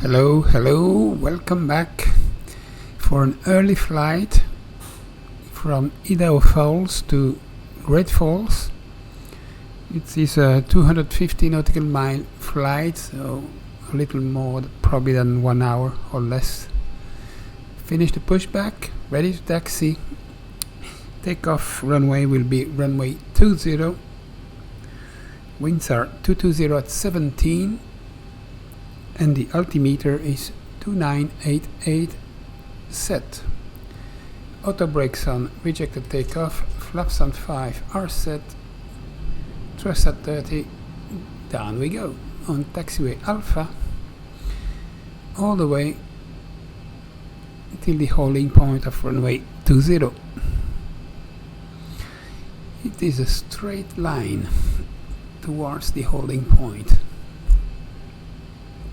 Hello, welcome back for an early flight from Idaho Falls to Great Falls. It is a 250 nautical mile flight, so a little more probably than 1 hour or less. Finish the pushback, ready to taxi. Takeoff runway will be runway 20. Winds are 220 at 17. And the altimeter is 2988 set. Auto brakes on, rejected takeoff, flaps on 5 are set, thrust at 30, down we go on taxiway Alpha, all the way till the holding point of runway 20. It is a straight line towards the holding point.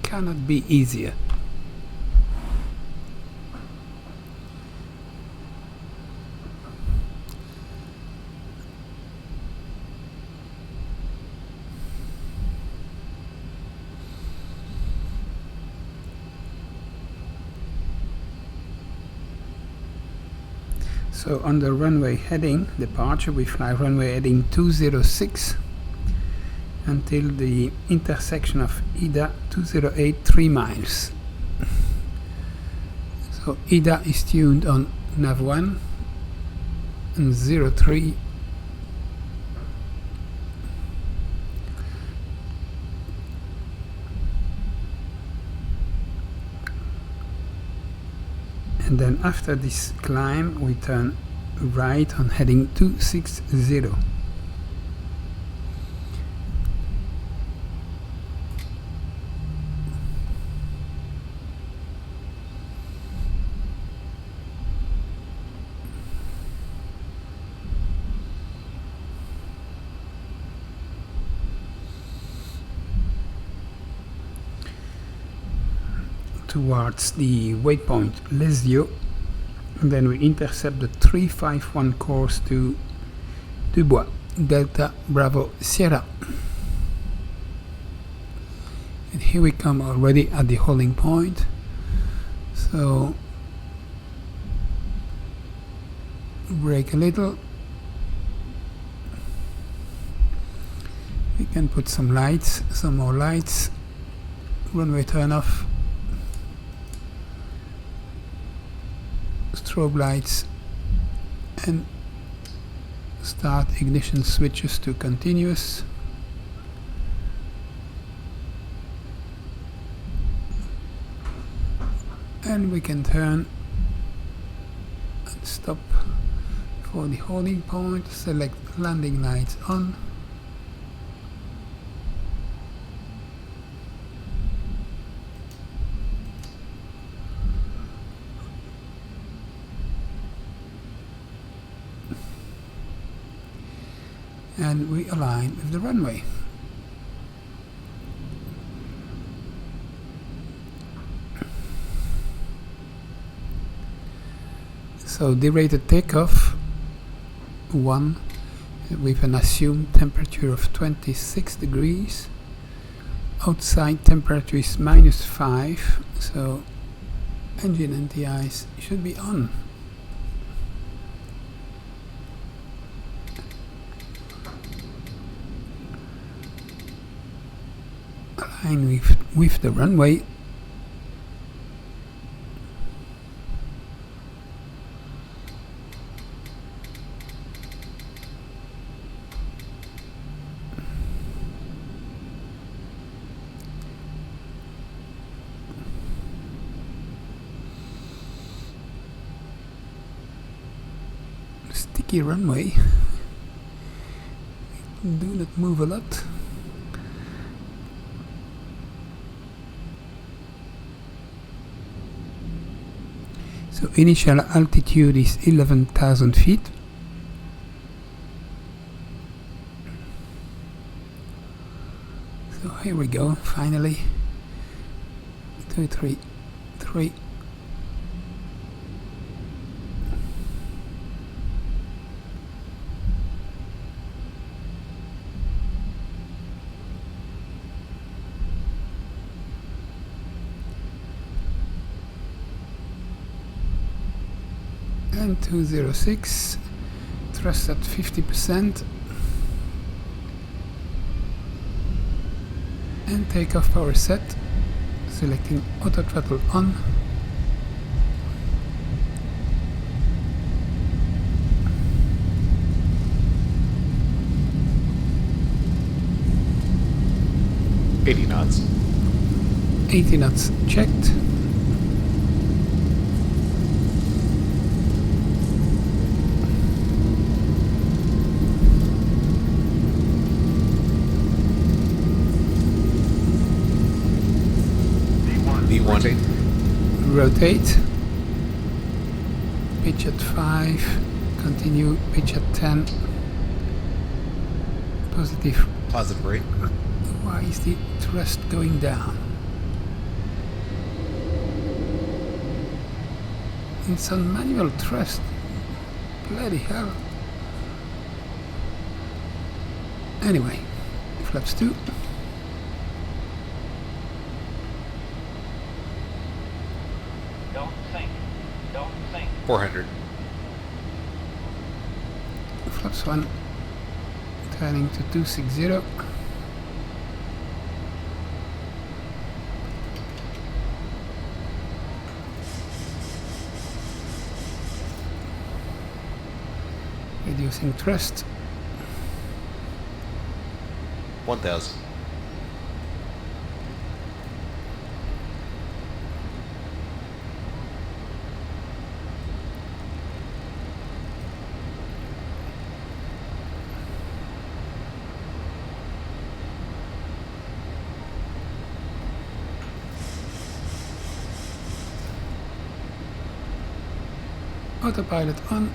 Cannot be easier. So on the runway heading departure, we fly runway heading 206 until the intersection of KIDA 208 3 miles. So KIDA is tuned on nav 1 and 03. And then after this climb we turn right on heading 260. Towards the waypoint Lesio, and then we intercept the 351 course to Dubois, Delta Bravo Sierra. And here we come already at the holding point, so brake a little. We can put some lights, some more lights, runway turn off, strobe lights, and start ignition switches to continuous. And we can turn and stop for the holding point. Select landing lights on. And we align with the runway. So derated takeoff 1 with an assumed temperature of 26 degrees. Outside temperature is -5, so engine NTIs should be on. Align with the runway. Sticky runway. Do not move a lot. So initial altitude is 11,000 feet. So here we go, finally. 2, 3, 3. and 206, thrust at 50%, and takeoff power set, selecting auto throttle on. $80 knots. 80 knots checked. V1. Rotate. Pitch at 5. Continue. Pitch at 10. Positive. Positive rate. Why is the thrust going down? It's on manual thrust. Bloody hell. Anyway, flaps 2. Don't sink. 400. Flaps 1. Turning to 260. Reducing thrust. 1000. Autopilot on.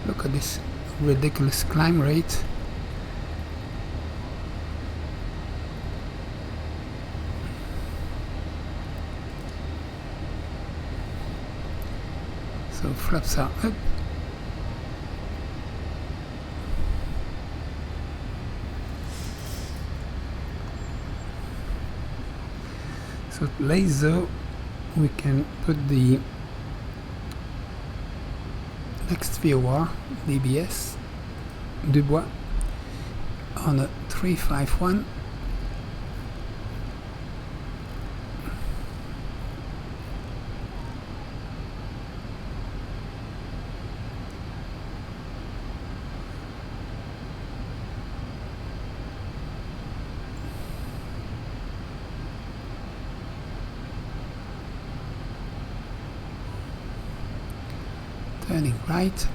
Look at this ridiculous climb rate. So flaps are up. So laser, we can put the next VOR, DBS, Dubois, on a 351. Turning right.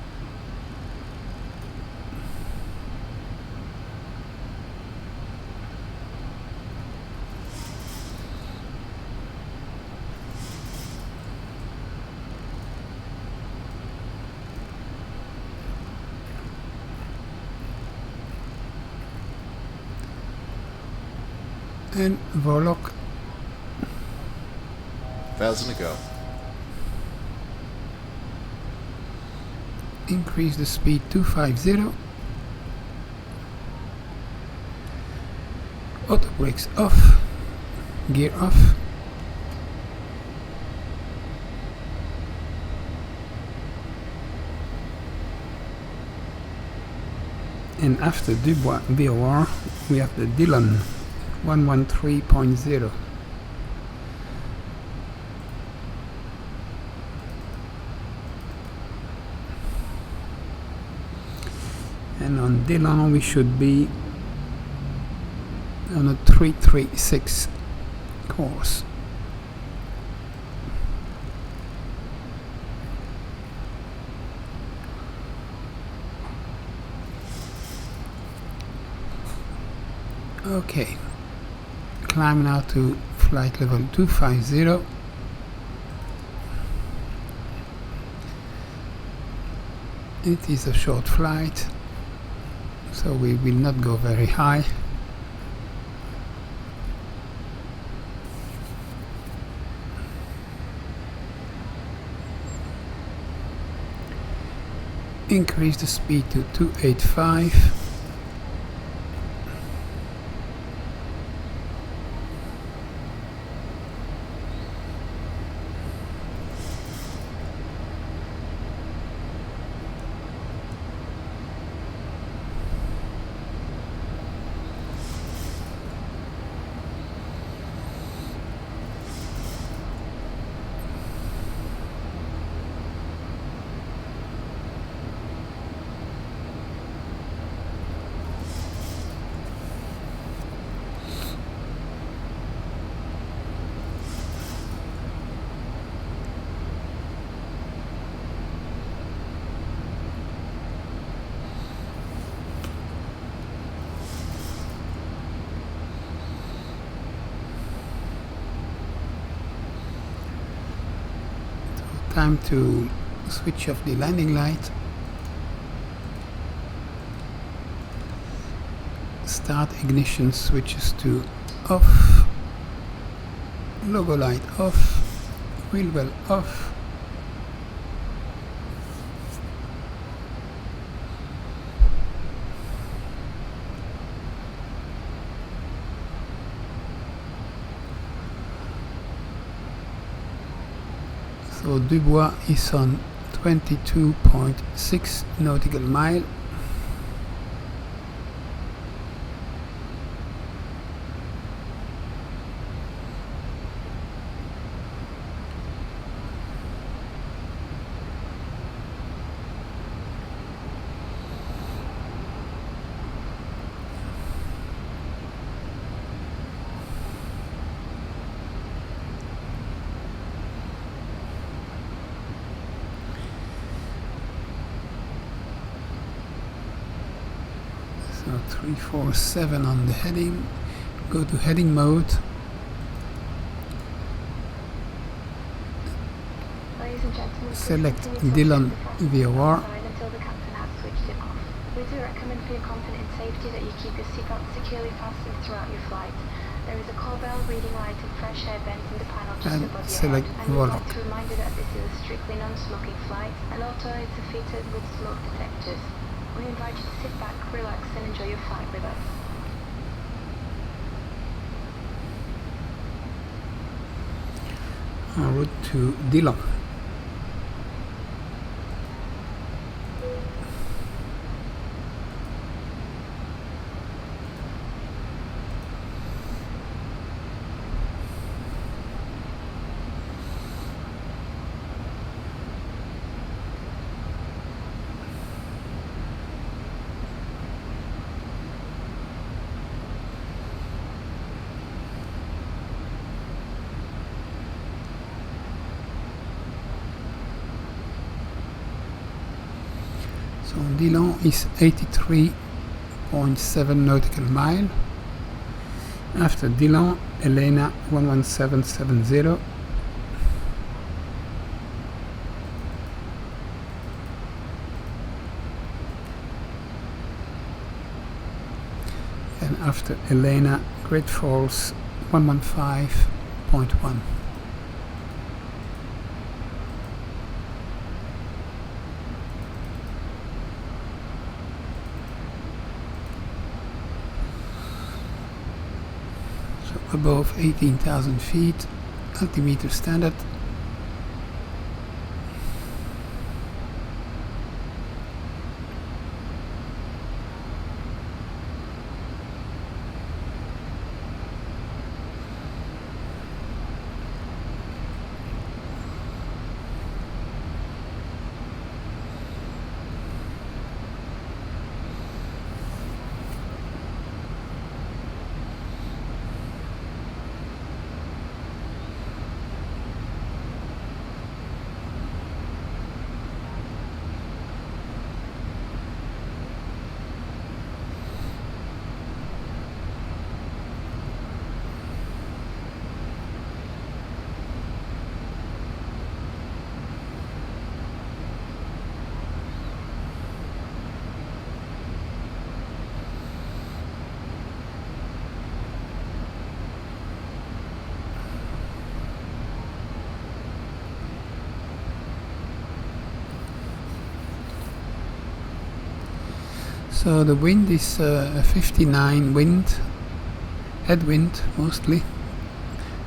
And Vorlock. 1000 to go. Increase the speed 250. Auto brakes off. Gear off. And after Dubois VOR, we have the Dillon 113.0. And on Dillon we should be on a 336 course. Okay, climb now to flight level 250. It is a short flight, so we will not go very high. Increase the speed to 285. Time to switch off the landing light. Start ignition switches to off. Logo light off. Wheel well off. So Dubois is on 22.6 nautical mile. So 347 on the heading. Go to heading mode. Ladies and gentlemen, Select Dillon VOR. until the captain has switched it off. We do recommend for your comfort and safety that you keep your seatbelt securely fastened throughout your flight. There is a call bell, reading light and fresh air vent in the panel just And above your select head. And we'd Volok. like to remind you that this is a strictly non-smoking flight and all toilets are fitted with smoke detectors. We invite you to sit back, relax and enjoy your flight with us. En route to Dillon. So Dillon is 83.7 nautical mile. After Dillon, Elena 11770. And after Elena, Great Falls 115.1. Above 18,000 feet, altimeter standard. So the wind is a 59 wind, headwind mostly,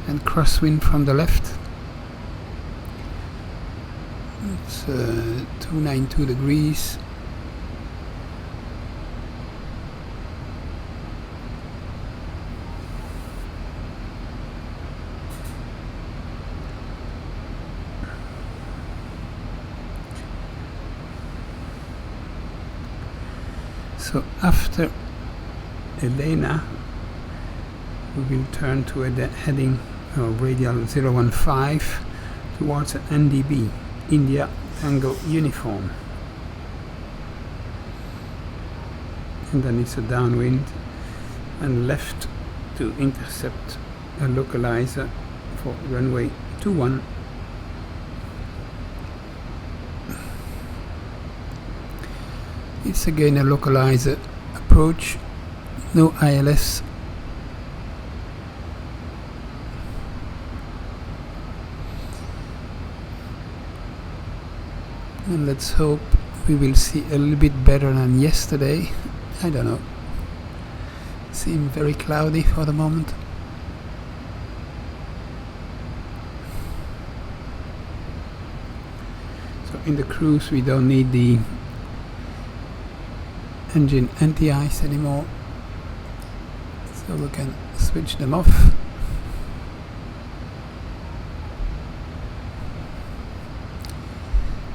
and crosswind from the left. It's 292 degrees. So after Elena, we will turn to a heading radial 015 towards NDB, India Tango Uniform. And then it's a downwind and left to intercept a localizer for runway 21. It's again a localized approach, no ILS. And let's hope we will see a little bit better than yesterday. I don't know. Seems very cloudy for the moment. So in the cruise we don't need the engine anti-ice anymore, so we can switch them off.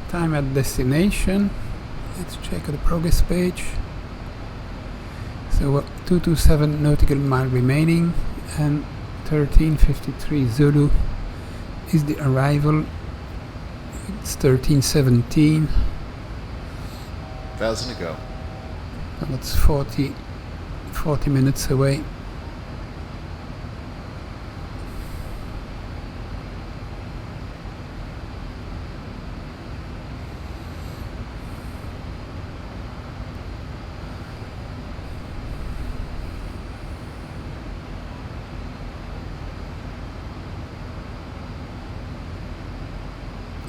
Time at destination, let's check the progress page. So 227 nautical mile remaining, and 1353 Zulu is the arrival. It's 1317. 1,000 to go. And that's 40 minutes away.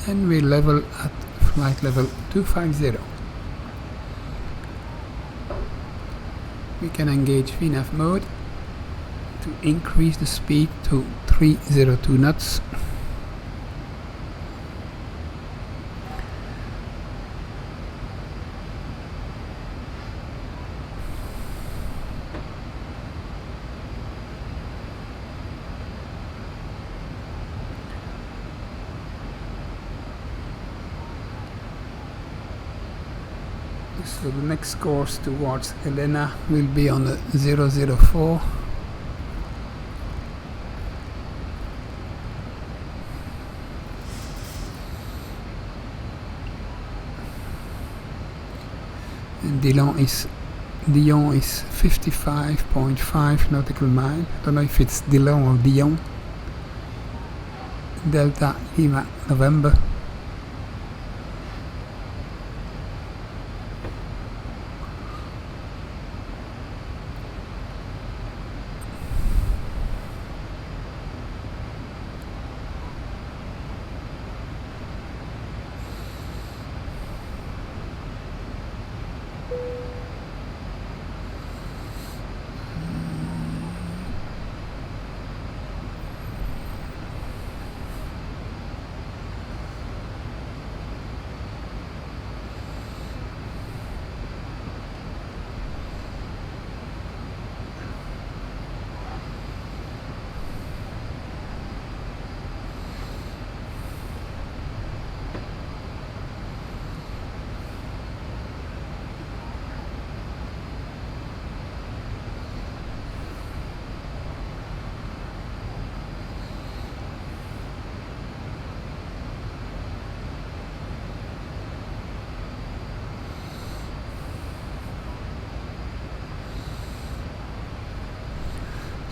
And we level at flight level 250. We can engage VNAV mode to increase the speed to 302 knots. So the next course towards Helena will be on the 004. And Dijon is 55.5 nautical mile. I don't know if it's Dijon or Dijon. Delta Lima November.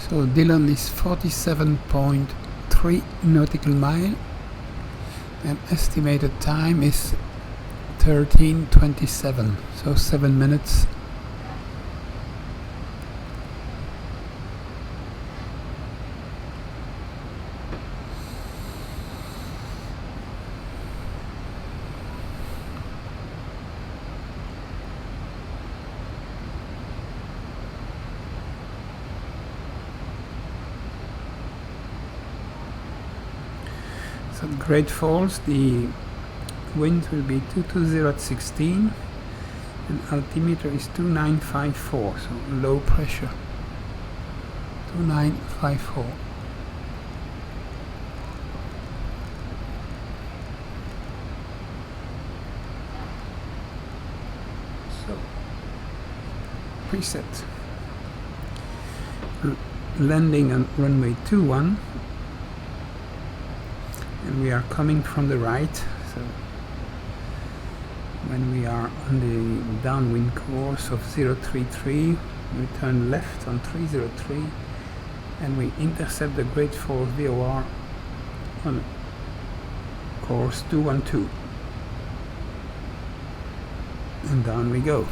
So Dillon is 47.3 nautical mile, and estimated time is 13:27, so 7 minutes. So at Great Falls, the wind will be 220 at 16, and altimeter is 2954, so low pressure, 2954. So preset. Landing on runway 21. And we are coming from the right, so when we are on the downwind course of 033, we turn left on 303 and we intercept the Great Falls VOR on course 212. And down we go.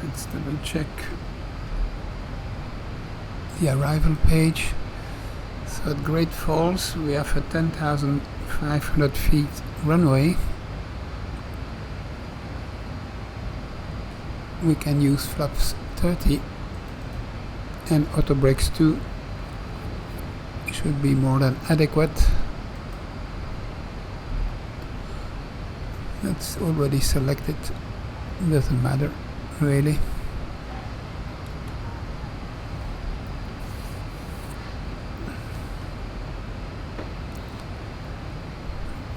Let's double check the arrival page. So at Great Falls we have a 10,500 feet runway. We can use flaps 30 and auto brakes 2 should be more than adequate. That's already selected, doesn't matter really.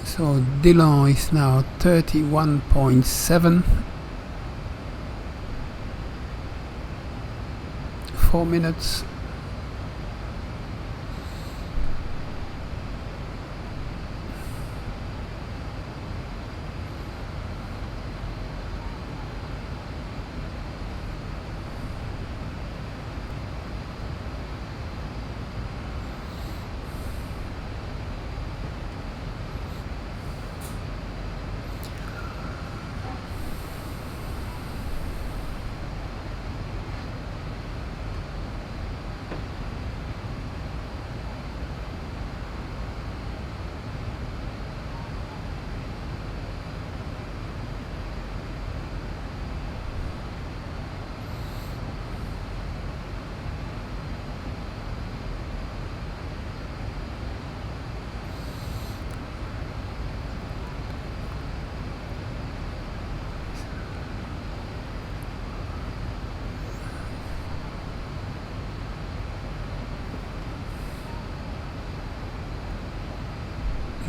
So Dillon is now 31.7. 4 minutes.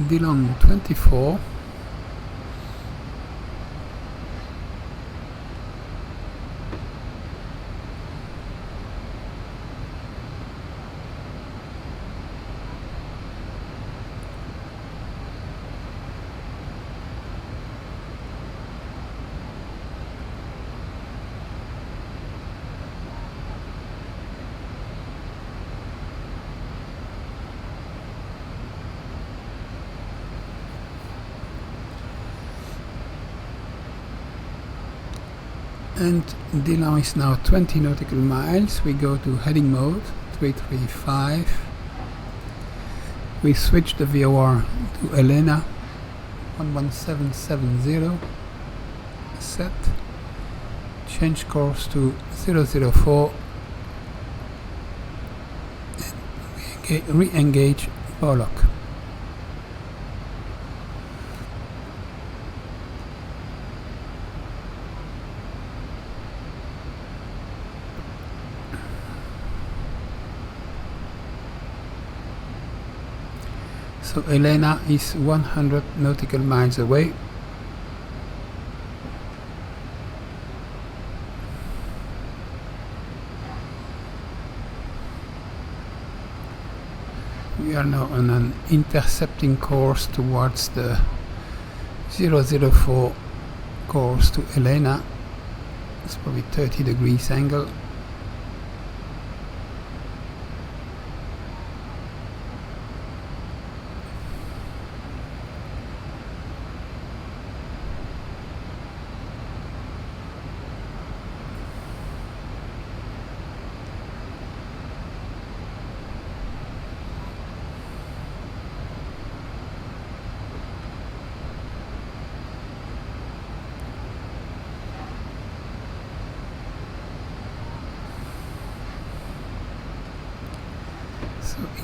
Dillon 24. And Dillon is now 20 nautical miles. We go to heading mode 335. We switch the VOR to Elena 11770. Set. Change course to 004. And re-engage Pollock. So Elena is 100 nautical miles away. We are now on an intercepting course towards the 004 course to Elena. It's probably 30 degrees angle.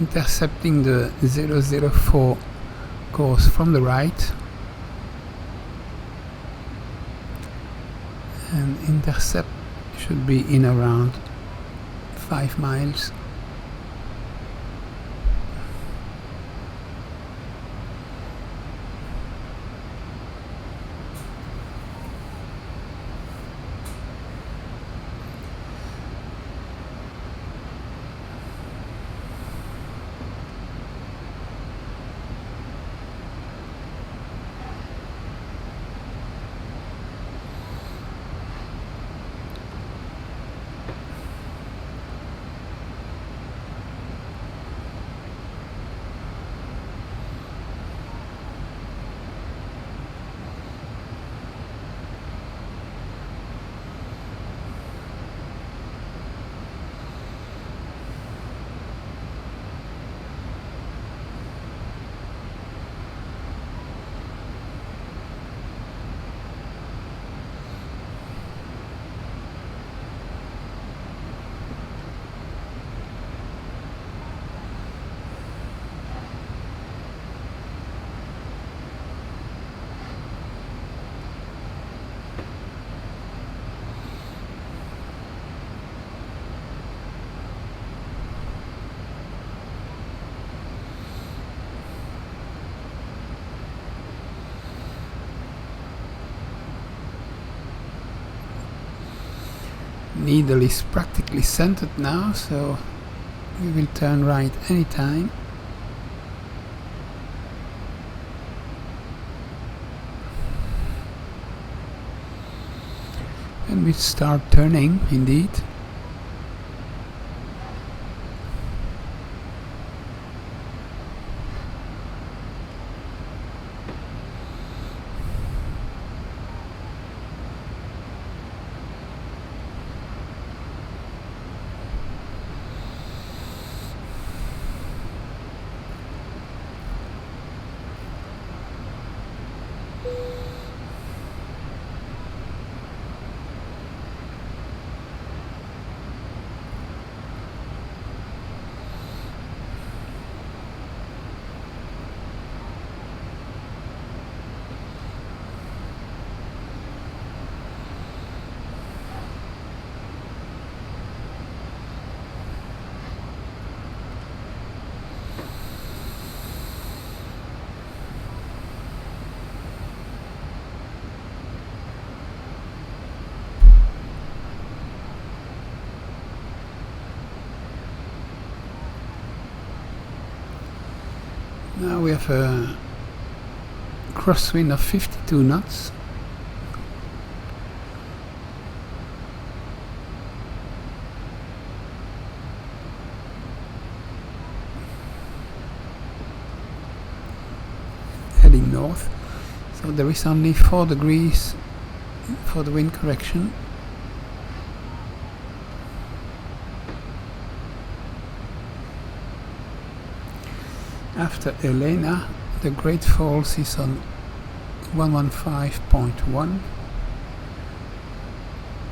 Intercepting the 004 course from the right, and intercept should be in around 5 miles. Needle is practically centered now, so we will turn right anytime. And we start turning indeed. Now we have a crosswind of 52 knots. Heading north, so there is only 4 degrees for the wind correction. After Elena, the Great Falls is on 115.1,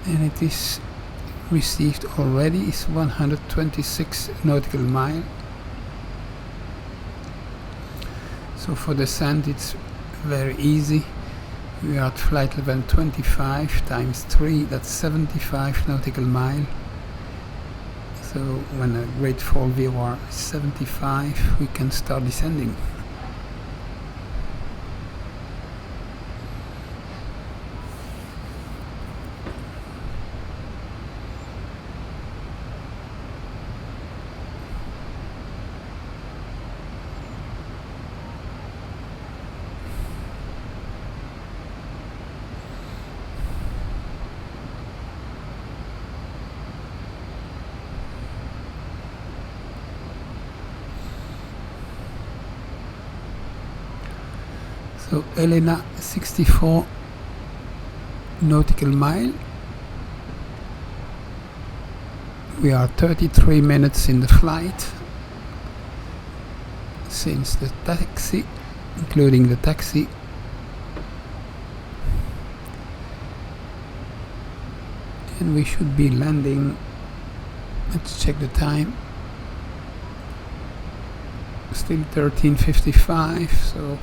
and it is received already is 126 nautical mile. So for descent it's very easy. We are at flight level 25 times 3, that's 75 nautical mile. So when a Great Fall VOR is 75, we can start descending. So Elena 64 nautical mile. We are 33 minutes in the flight since the taxi, including the taxi. And we should be landing, let's check the time, still 13:55, so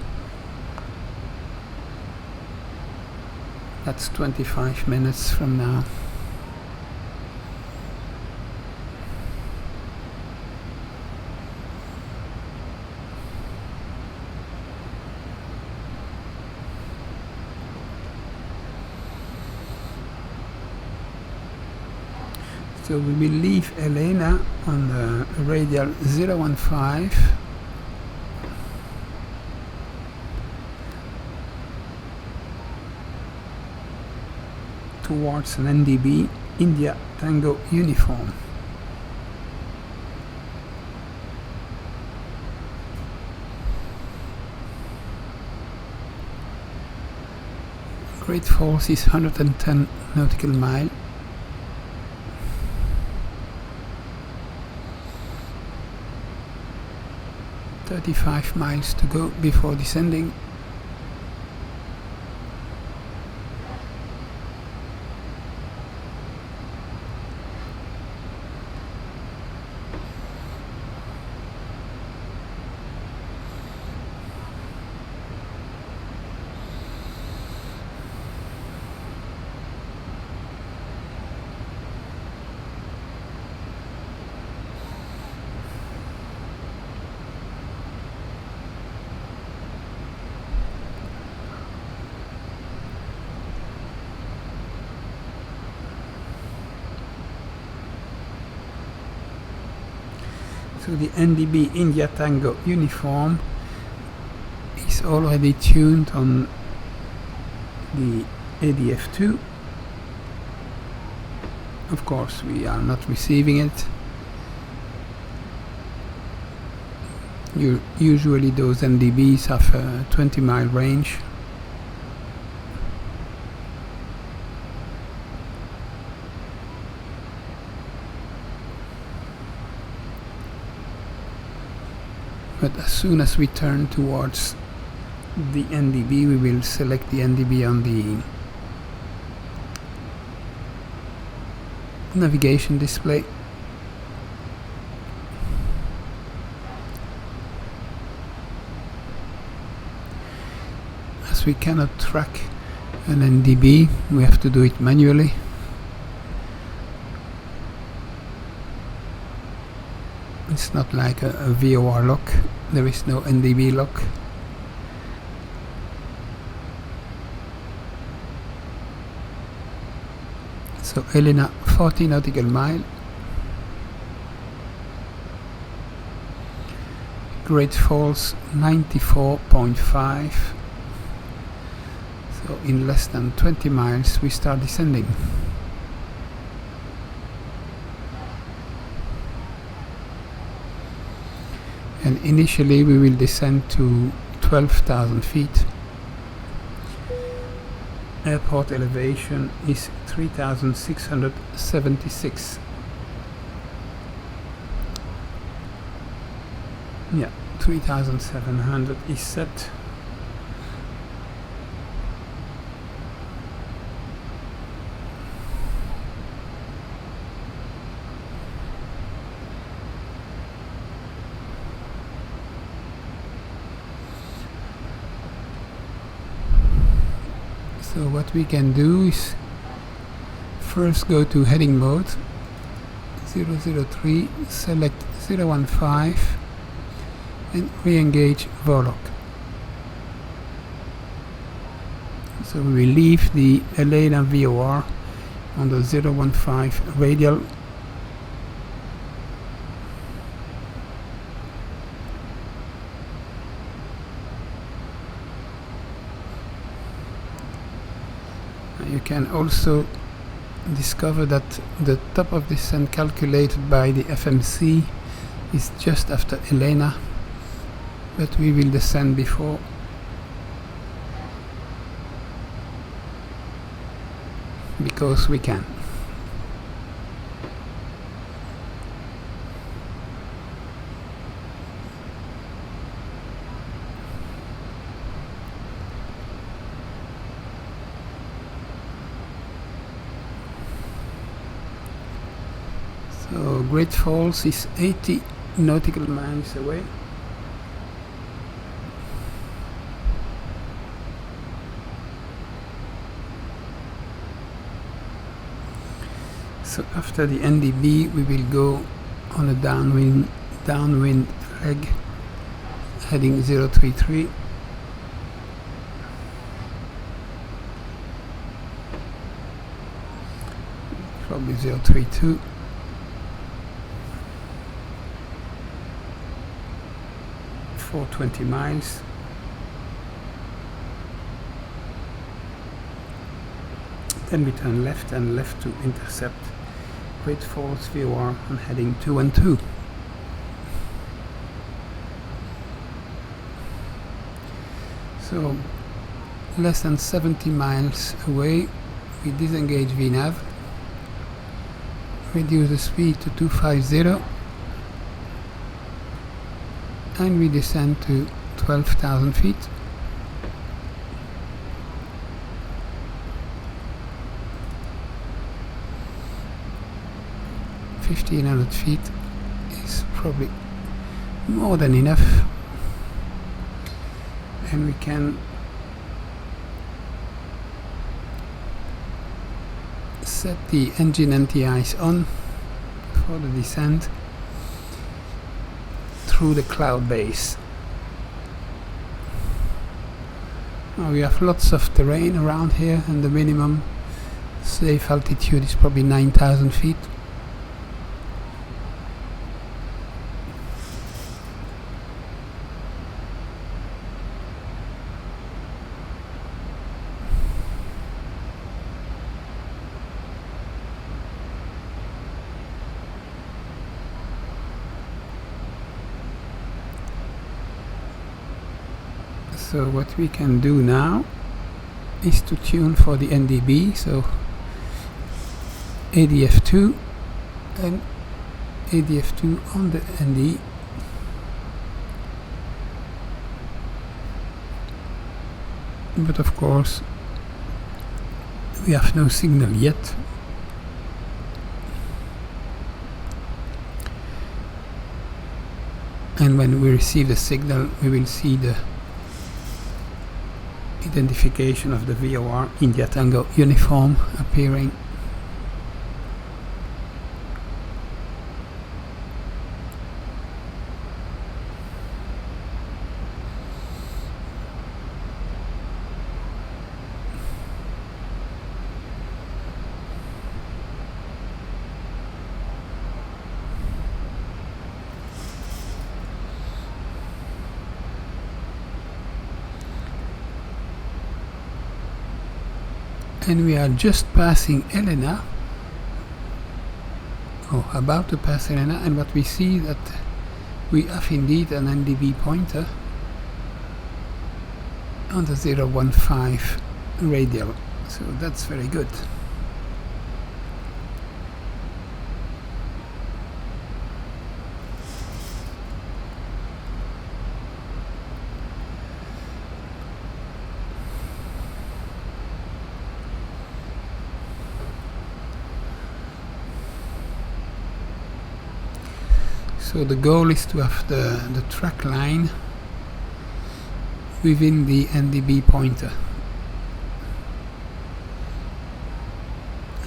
that's 25 minutes from now. So we will leave Elena on the radial 015. Towards an NDB India Tango uniform. Great Falls is 110 nautical mile. "35 miles to go before descending." So the NDB India Tango uniform is already tuned on the ADF2. Of course we are not receiving it. Usually those NDBs have a 20-mile range. But as soon as we turn towards the NDB, we will select the NDB on the navigation display. As we cannot track an NDB, we have to do it manually. It's not like a VOR lock, there is no NDB lock. So Elena 40 nautical mile. Great Falls 94.5. So in less than 20 miles we start descending. And initially we will descend to 12,000 feet. Airport elevation is 3,676. Yeah, 3,700 is set. So what we can do is first go to heading mode 003, select 015 and re-engage Vorlock. So we will leave the Elena VOR on the 015 radial. You can also discover that the top of descent calculated by the FMC is just after Elena, but we will descend before. Because we can. So Great Falls is 80 nautical miles away. So after the NDB we will go on a downwind leg heading 033. Probably 032. For 20 miles. Then we turn left and left to intercept Great Falls VOR on heading 212. So less than 70 miles away we disengage VNAV, reduce the speed to 250 and we descend to 12,000 feet. $1,500 feet is probably more than enough, and we can set the engine anti-ice on for the descent through the cloud base. Now we have lots of terrain around here, and the minimum safe altitude is probably 9,000 feet. So what we can do now is to tune for the NDB, so ADF2 and ADF2 on the ND. But of course we have no signal yet. And when we receive the signal, we will see the identification of the VOR India Tango uniform appearing. And we are just passing Elena, or about to pass Elena, and what we see that we have indeed an NDB pointer on the 015 radial, so that's very good. So the goal is to have the track line within the NDB pointer.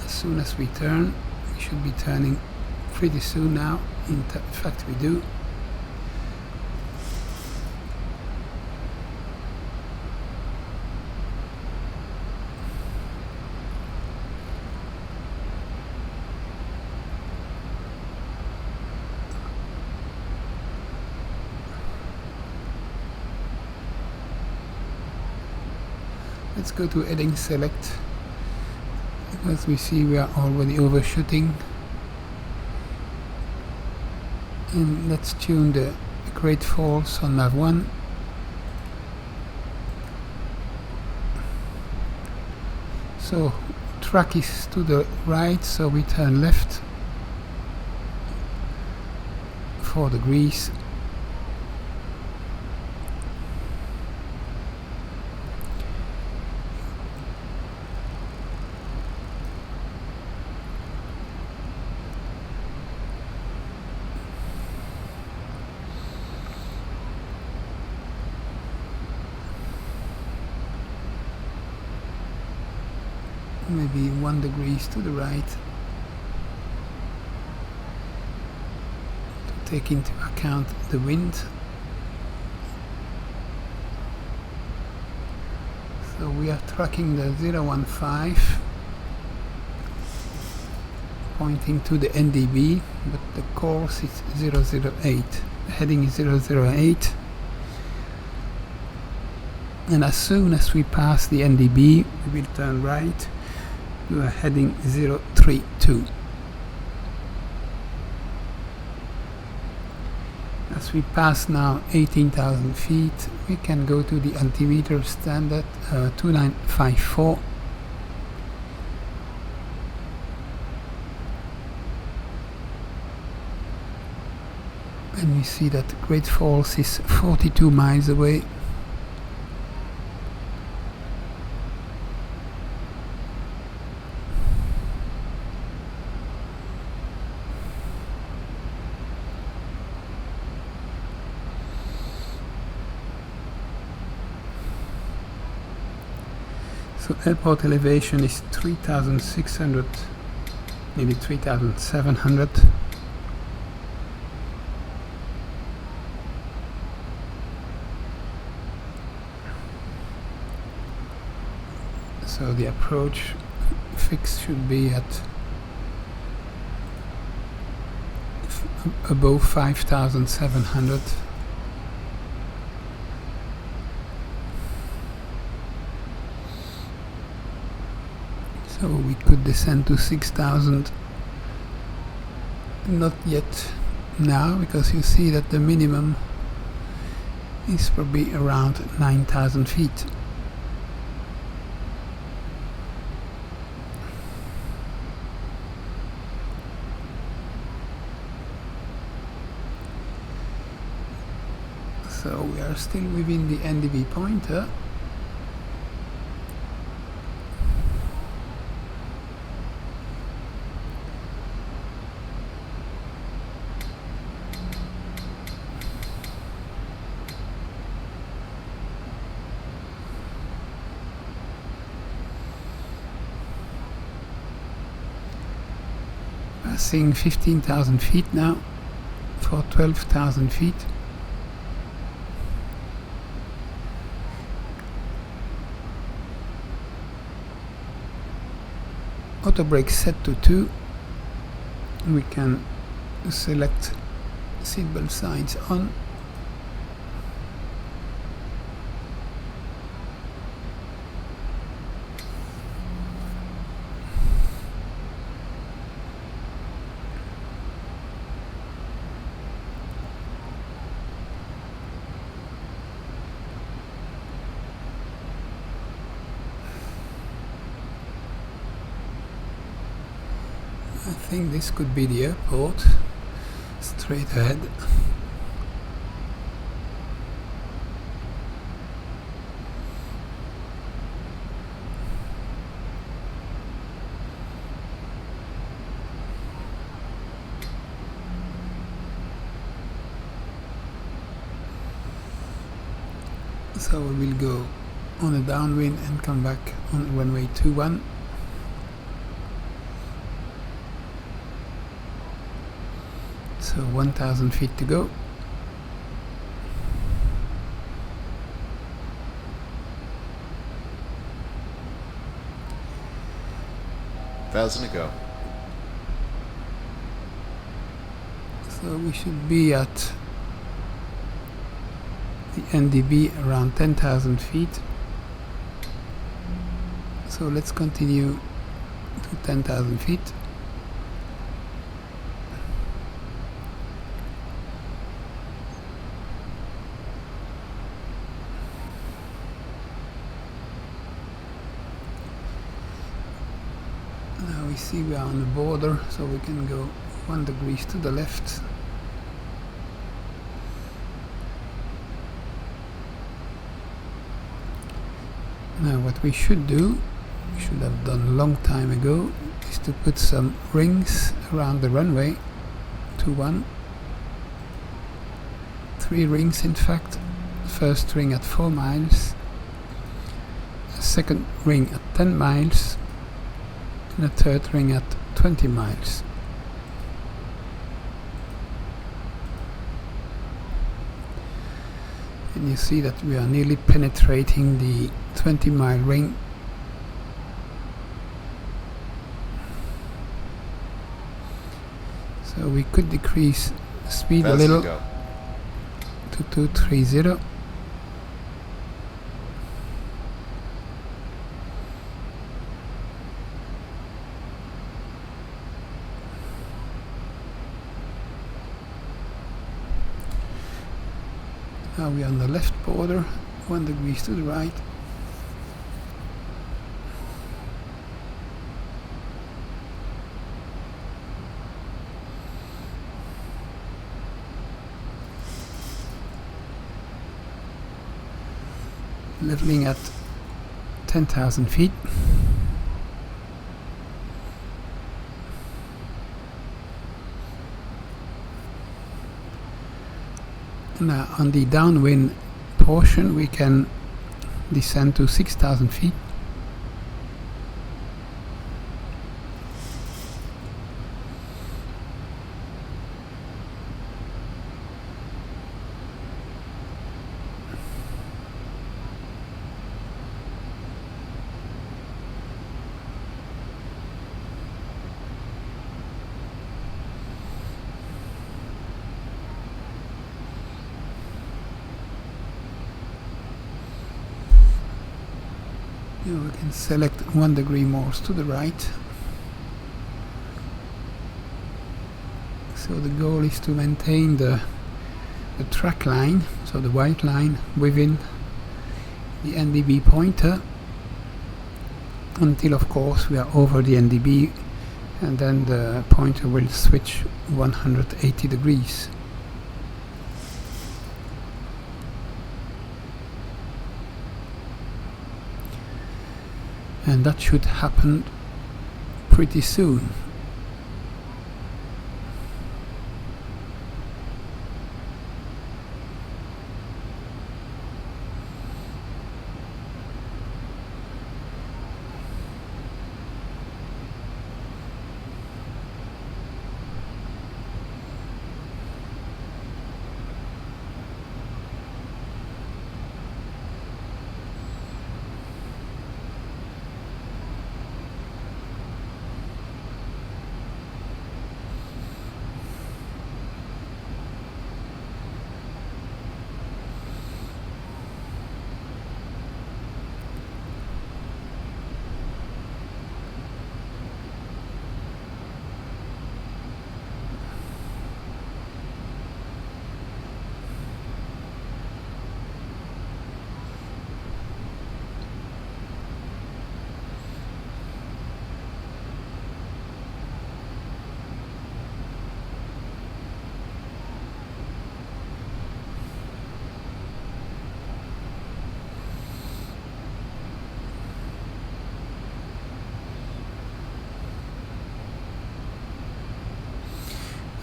As soon as we turn, we should be turning pretty soon now. In fact, we do. Let's go to heading select, because we see we are already overshooting. And let's tune the Great Falls on nav 1. So track is to the right, so we turn left 4 degrees. Maybe 1 degree to the right, to take into account the wind. So we are tracking the 015 pointing to the NDB, but the course is 008. The heading is 008. And as soon as we pass the NDB, we will turn right. We are heading 032. As we pass now 18,000 feet, we can go to the altimeter standard 2954. And we see that Great Falls is 42 miles away. So airport elevation is 3,600, maybe 3,700. So the approach fix should be at above 5,700. So we could descend to 6,000. Not yet now, because you see that the minimum is probably around 9,000 feet. So we are still within the NDB pointer. Passing 15,000 feet now for 12,000 feet. Auto brake set to 2. We can select seatbelt signs on. I think this could be the airport, straight ahead. So we will go on a downwind and come back on runway 21. So 1,000 feet to go. Thousand to go. So we should be at the NDB around 10,000 feet. So let's continue to 10,000 feet. Now we see we are on the border, so we can go 1 degree to the left. Now what we should do, we should have done a long time ago, is to put some rings around the runway. 1, 3 rings in fact. First ring at 4 miles, a second ring at 10 miles, and a third ring at 20 miles. And you see that we are nearly penetrating the 20-mile ring. So we could decrease speed a little to 230. Now we are on the left border, 1 degree to the right. Leveling at 10,000 feet. Now on the downwind portion we can descend to 6,000 feet. Here we can select 1 degree more to the right. So the goal is to maintain the the track line, so the white line within the NDB pointer, until of course we are over the NDB, and then the pointer will switch 180 degrees. And that should happen pretty soon.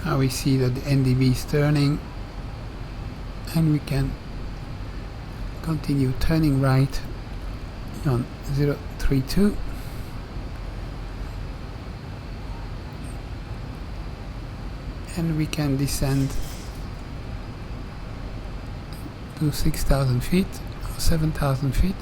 Now we see that the NDB is turning, and we can continue turning right on 032, and we can descend to 6,000 feet or 7,000 feet.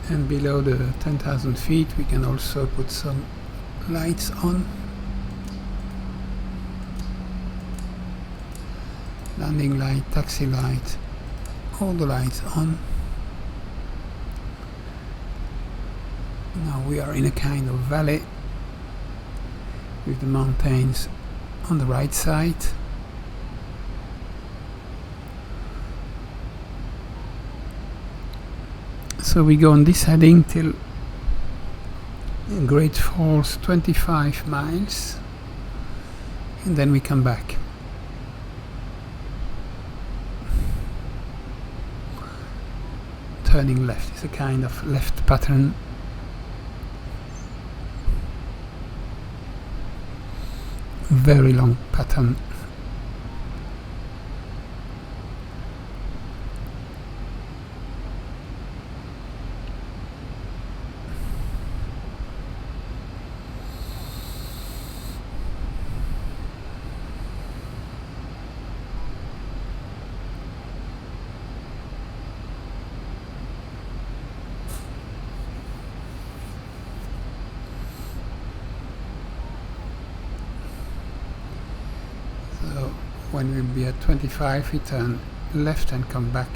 And below the 10,000 feet we can also put some lights on. Landing light, taxi light, all the lights on. Now we are in a kind of valley with the mountains on the right side. So we go on this heading till Great Falls, 25 miles, and then we come back. Turning left is a kind of left pattern. Very long pattern. When we'll be at 25, we turn left and come back,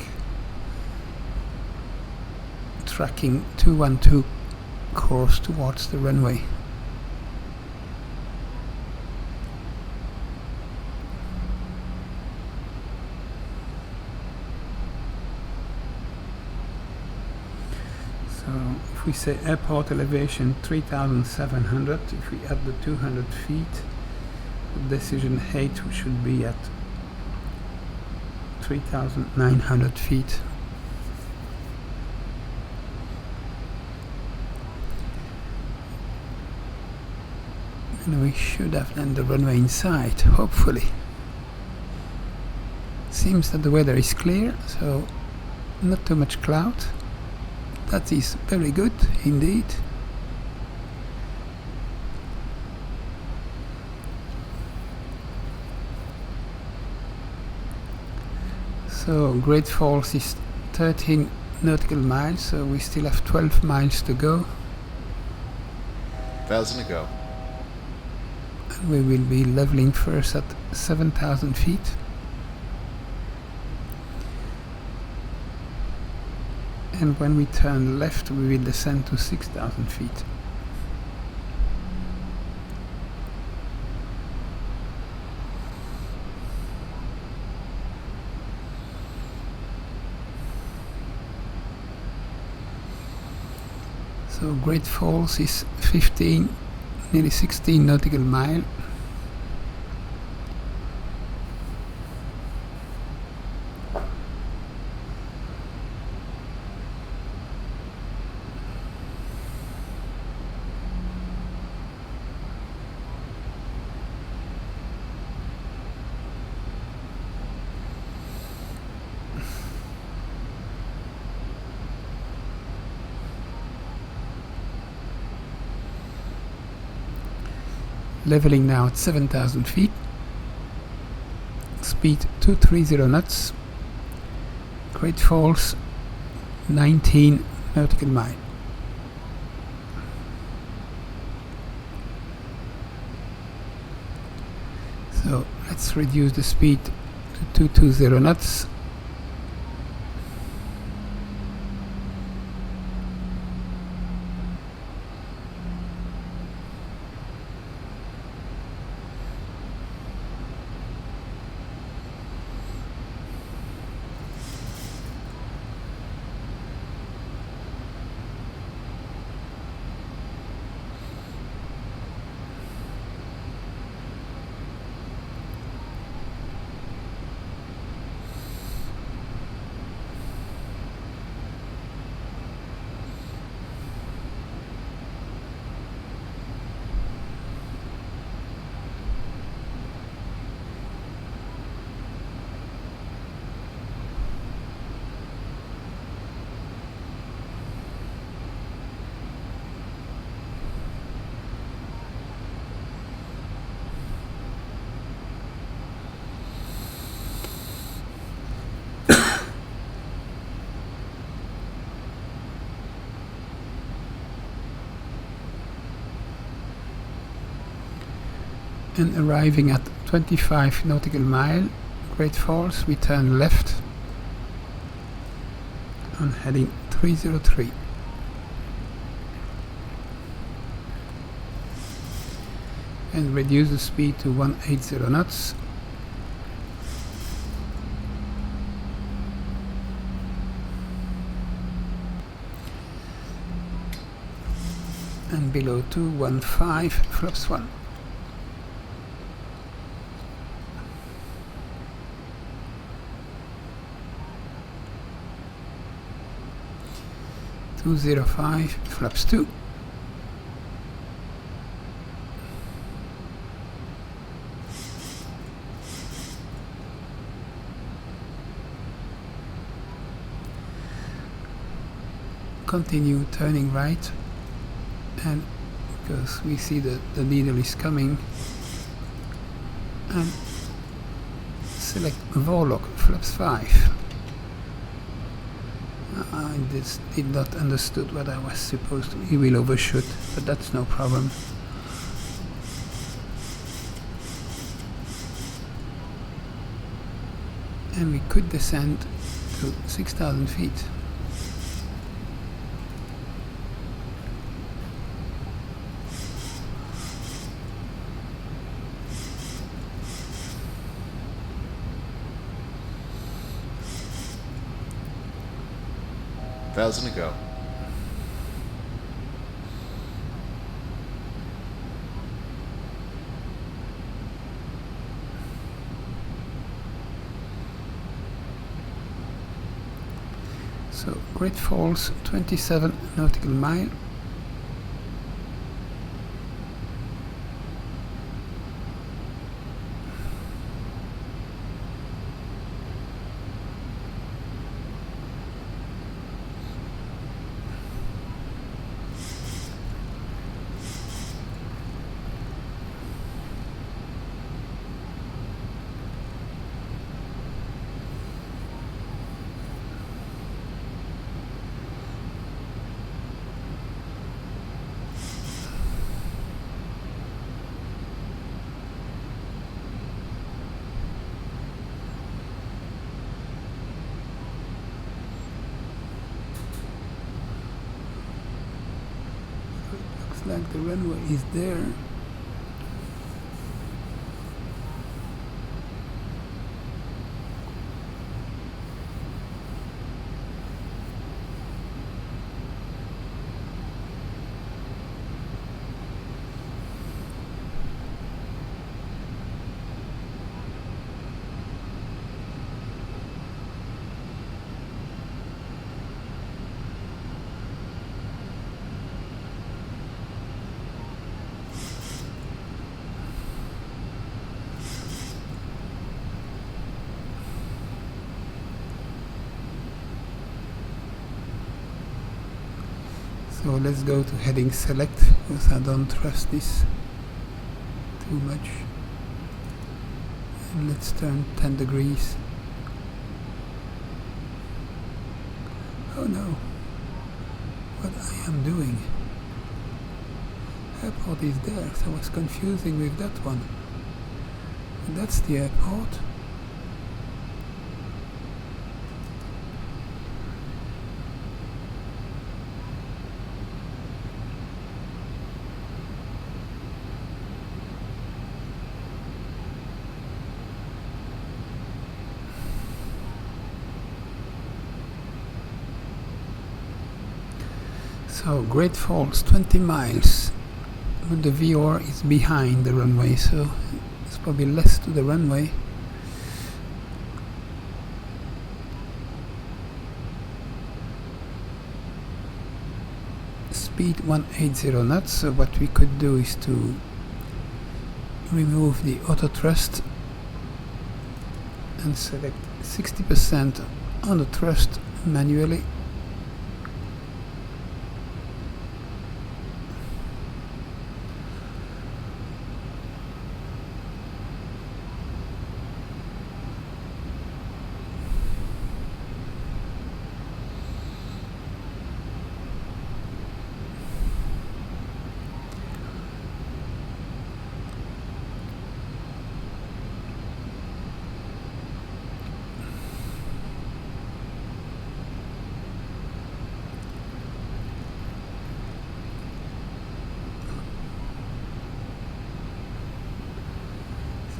tracking 212 course towards the runway. So if we say airport elevation 3,700, if we add the 200 feet, decision height should be at 3,900 feet. And we should have then the runway inside, hopefully. Seems that the weather is clear, so not too much cloud. That is very good indeed. So Great Falls is 13 nautical miles, so we still have 12 miles to go. 1,000 to go. And we will be leveling first at 7,000 feet. and when we turn left we will descend to 6,000 feet. So Great Falls is 15, nearly 16 nautical mile. Leveling now at 7,000 feet, speed 230 knots, Great Falls 19 nautical mile. So let's reduce the speed to 220 knots. And arriving at 25 nautical mile, Great Falls, we turn left on heading 303. And reduce the speed to 180 knots. And below 215 flaps 1. .205 flaps 2. Continue turning right, and because we see that the needle is coming, and select Warlock flaps 5. I did not understood what I was supposed to. He will overshoot, but that's no problem. And we could descend to 6,000 feet. Thousand to go. So Great Falls 27 nautical mile. like the runway is there. So let's go to heading select, because I don't trust this too much. And let's turn 10 degrees. Oh no, what I am doing. Airport is there, so I was confusing with that one. And that's the airport. So Great Falls, 20 miles, but the VR is behind the runway, so it's probably less to the runway. Speed 180 knots, so what we could do is to remove the auto thrust and select 60% on the thrust manually.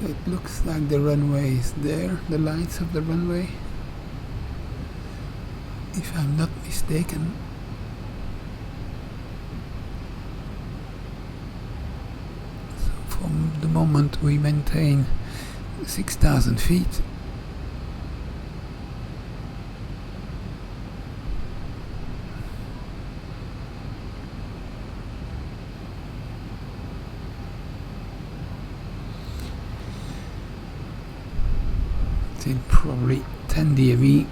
So it looks like the runway is there, the lights of the runway, if I'm not mistaken. So from the moment we maintain 6,000 feet. In probably 10 DME.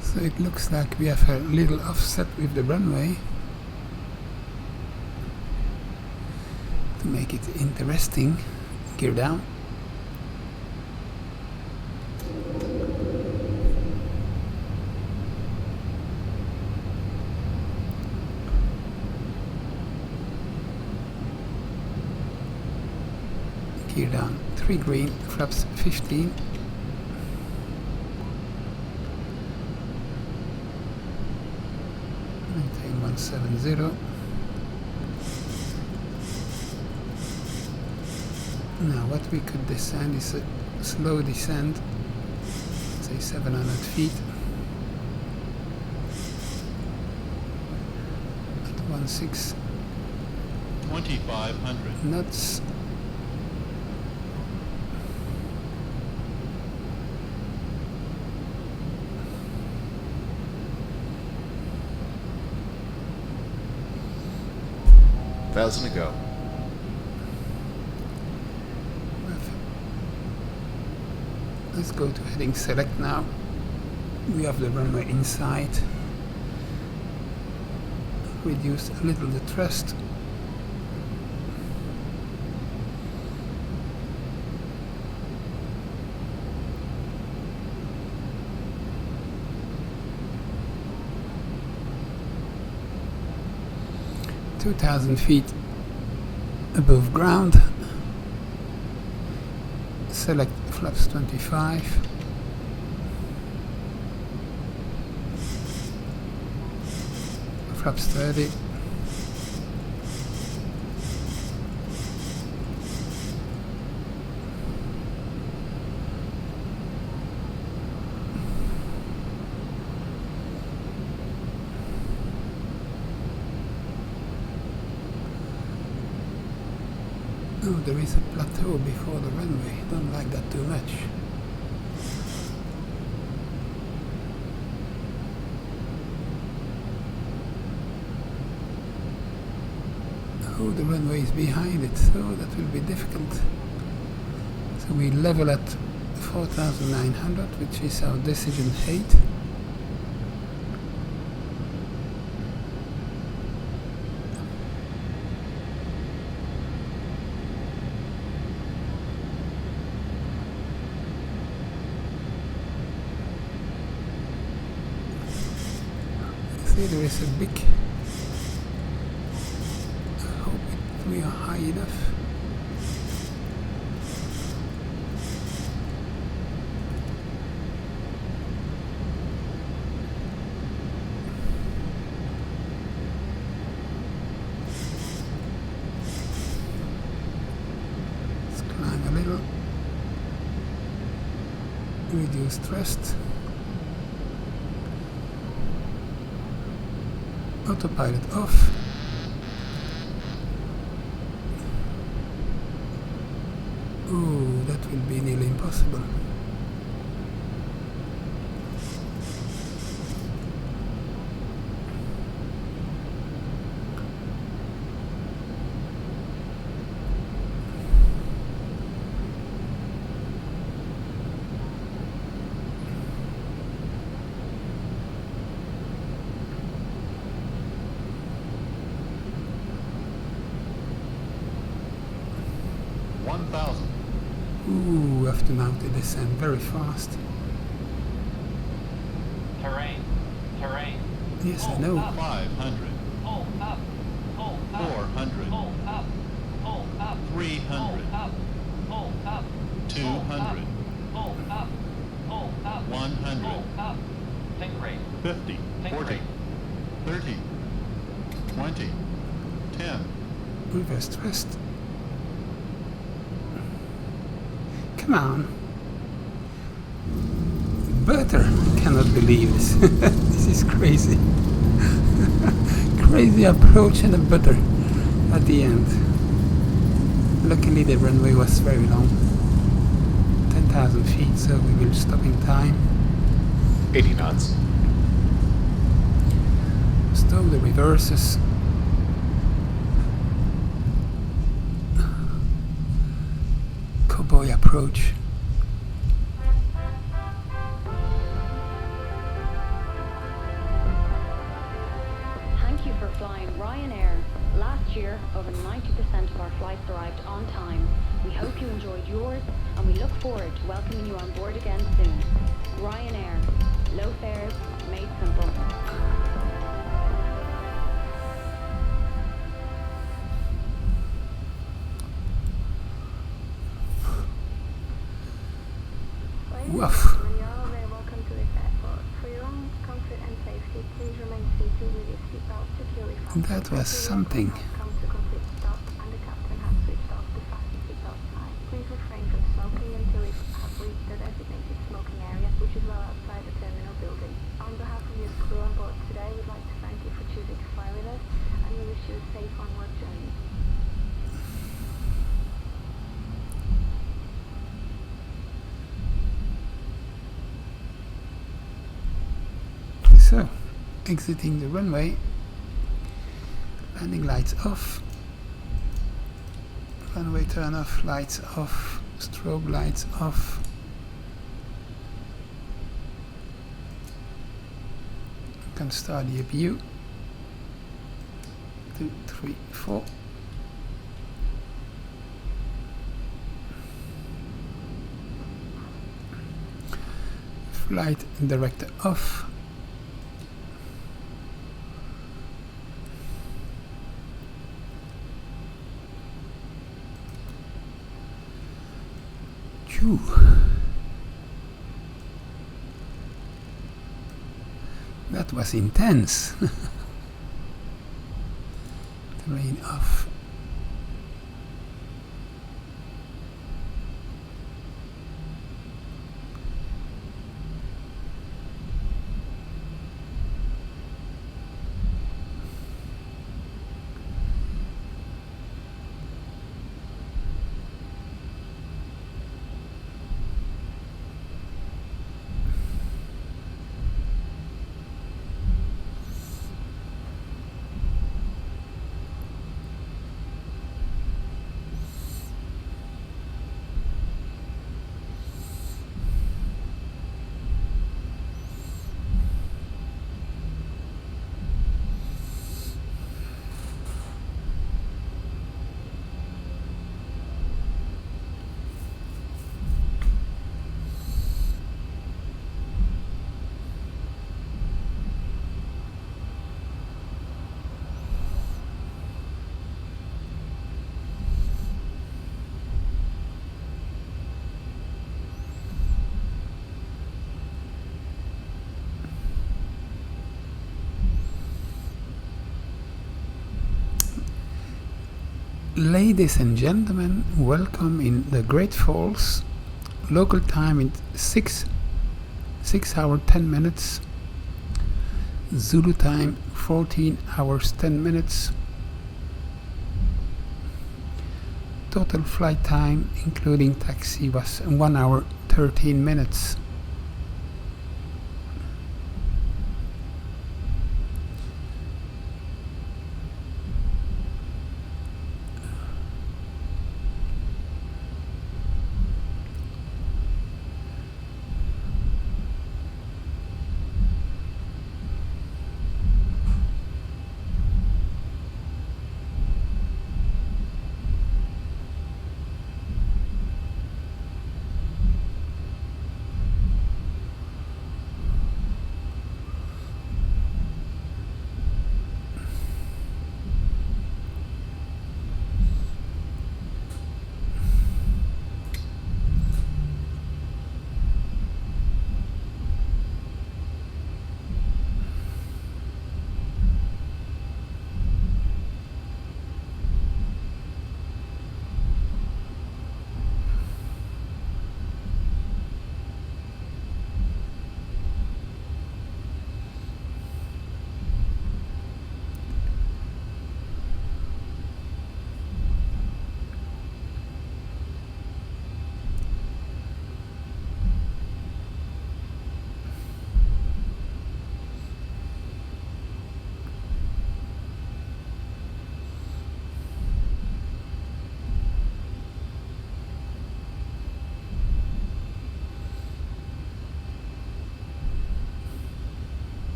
So it looks like we have a little offset with the runway to make it interesting. Gear down. Gear down. 3 green, flaps 15. Maintain 170. Now what we could descend is a slow descent, say 700 feet at 16 2,500 knots. Thousand to go. Let's go to heading select now. We have the runway inside. Reduce a little the thrust. (2,000 feet above ground). Select flaps 25. Flaps 30. Oh, there is a plateau before the runway. Don't like that too much. Oh, the runway is behind it, so that will be difficult. So we level at 4,900, which is our decision height. See, there is a big... I hope we are high enough. Let's climb a little. Reduce thrust. Autopilot off. Ooh, that will be nearly impossible. Ooh, have to mount the descent very fast. Terrain. Terrain. Yes, I Pull know. up. 500, Pull up. Pull up. 400, Pull up. Pull up. 300, Pull up. Pull up. 200, Pull up. Pull up. 100, Pull up. Think rate. 50, Think 40, rate. 30, 20, 10, Reverse thrust. Come on. Butter. I cannot believe this. This is crazy. Crazy approach and a butter at the end. Luckily the runway was very long. 10,000 feet, so we will stop in time. 80 knots. Stow the reverses. Cowboy approach. Thank you for flying Ryanair. Last year, over 90% of our flights arrived on time. We hope you enjoyed yours, and we look forward to welcoming you on board again soon. Ryanair. Low fares, made simple. Woof. When you're all very welcome to this airport. For your own comfort and safety, please remain seated with your seatbelt securely fastened. That was something. Come to complete stop, and the captain has switched off the fasten seatbelt sign. Please refrain from smoking until we have reached the designated smoking area, which is well outside the terminal building. On behalf of your crew on board today, we'd like to thank you for choosing to fly with us, and we wish you a safe onward journey. So, exiting the runway, landing lights off, runway turn off, lights off, strobe lights off, can start the view. 2, 3, 4. Flight director off. Phew. That was intense. Terrain off. Ladies and gentlemen, welcome in the Great Falls. Local time in 6 hours 10 minutes. Zulu time 14 hours 10 minutes. Total flight time including taxi was 1 hour 13 minutes.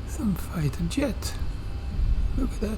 Some fighter jet. Look at that.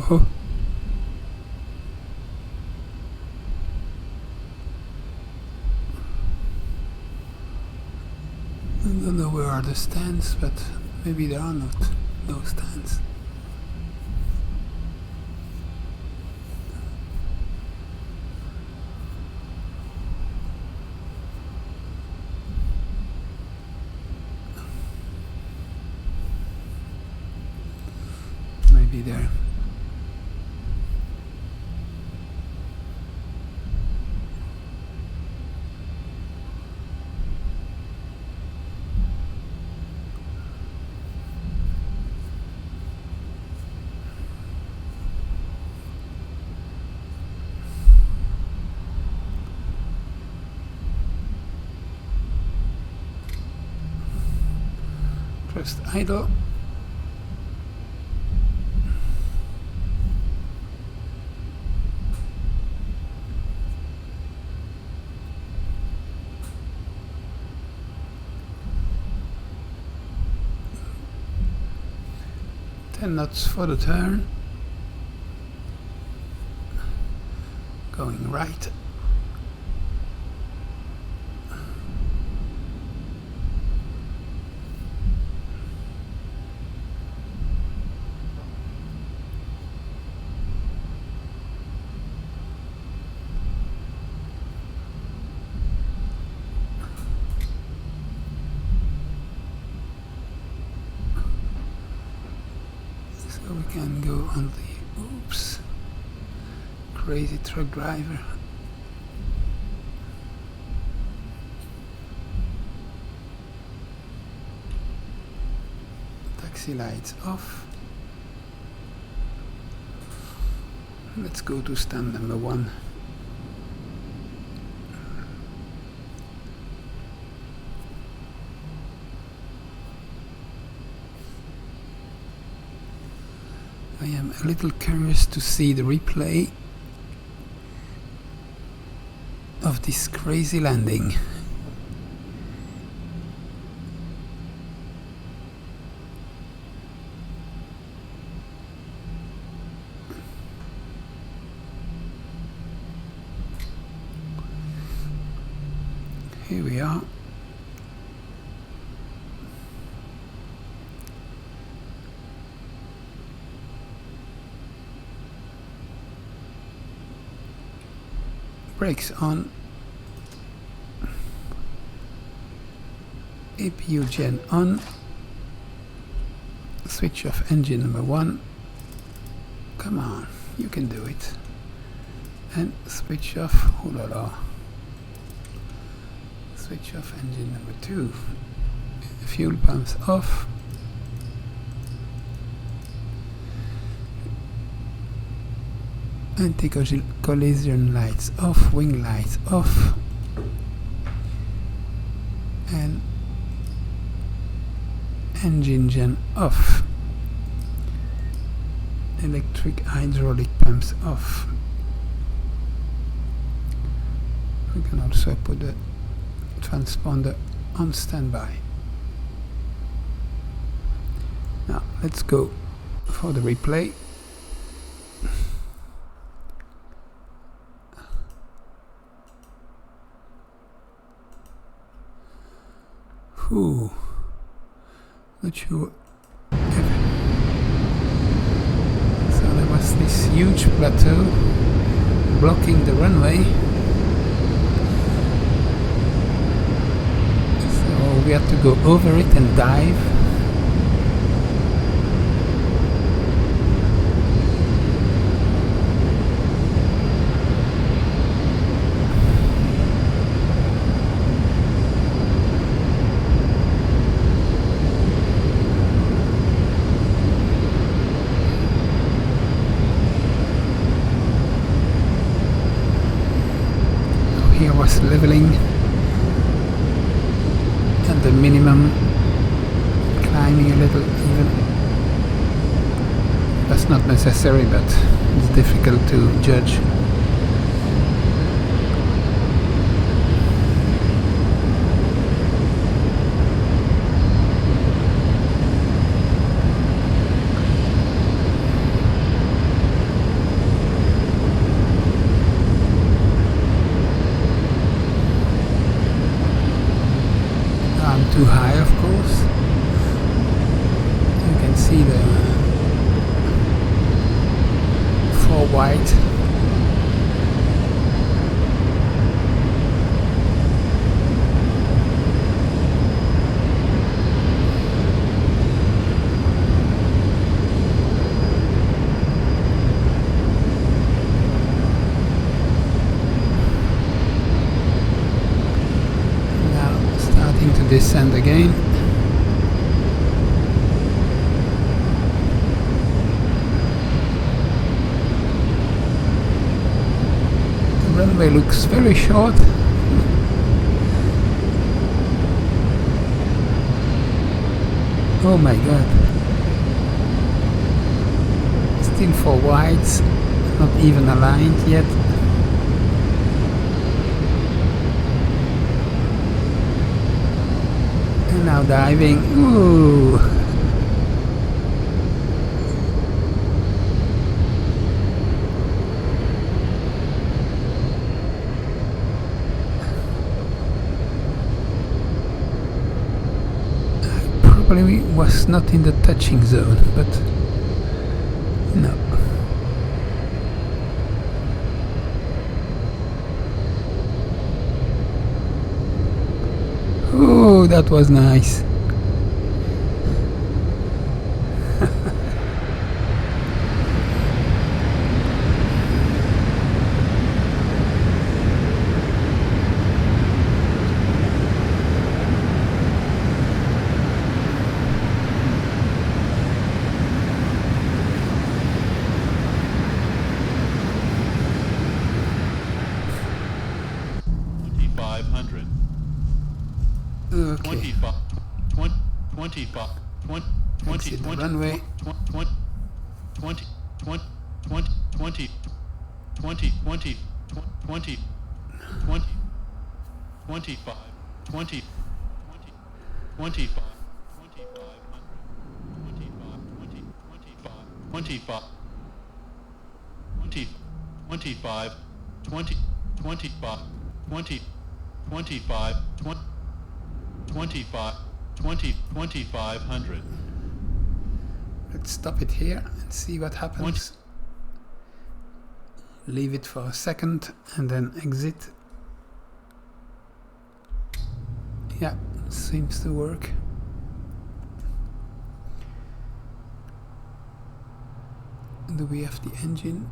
Oh. I don't know where are the stands, but maybe there are not no stands. Maybe there. Press idle. Knots for the turn, going right, so we can go on the, oops, crazy truck driver. Taxi lights off. Let's go to stand number 1. I am a little curious to see the replay of this crazy landing. Here we are. Brakes on. APU gen on. Switch off engine number 1. Come on, you can do it. And switch off, oh la la. Switch off engine number 2. Fuel pumps off. Anti-collision lights off, wing lights off, and engine gen off. Electric hydraulic pumps off. We can also put the transponder on standby. Now let's go for the replay. Ooh, not sure. So there was this huge plateau blocking the runway. So we had to go over it and dive. Here was leveling at the minimum, climbing a little even. That's not necessary, but it's difficult to judge. I'm too high, of course. You can see the 4 wide. To descend again. The runway looks very short. Oh my god. Still 4 wides, not even aligned yet. Now diving. Ooh. I probably was not in the touching zone, but no. Oh, that was nice. Okay. 25, Exit the runway. 2500. Let's stop it here and see what happens. Leave it for a second and then exit. Yeah, seems to work. Do we have the engine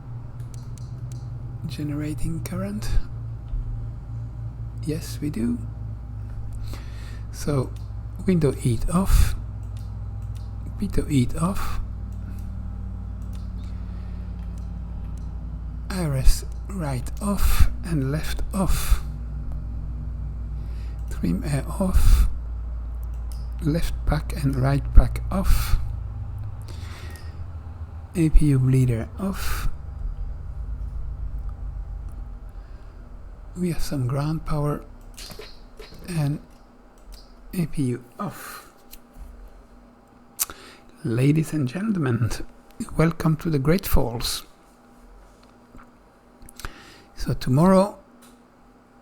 generating current? Yes, we do. So window heat off, pitot heat off, IRS right off and left off, trim air off, left pack and right pack off, APU bleeder off. We have some ground power and APU off. Ladies and gentlemen, welcome to the Great Falls. So tomorrow,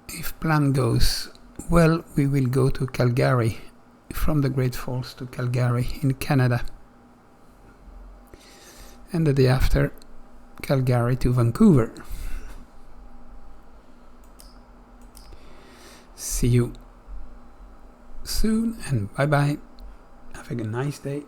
if plan goes well, we will go to Calgary, from the Great Falls to Calgary in Canada. And the day after, Calgary to Vancouver. See you soon and bye bye. Have a nice day.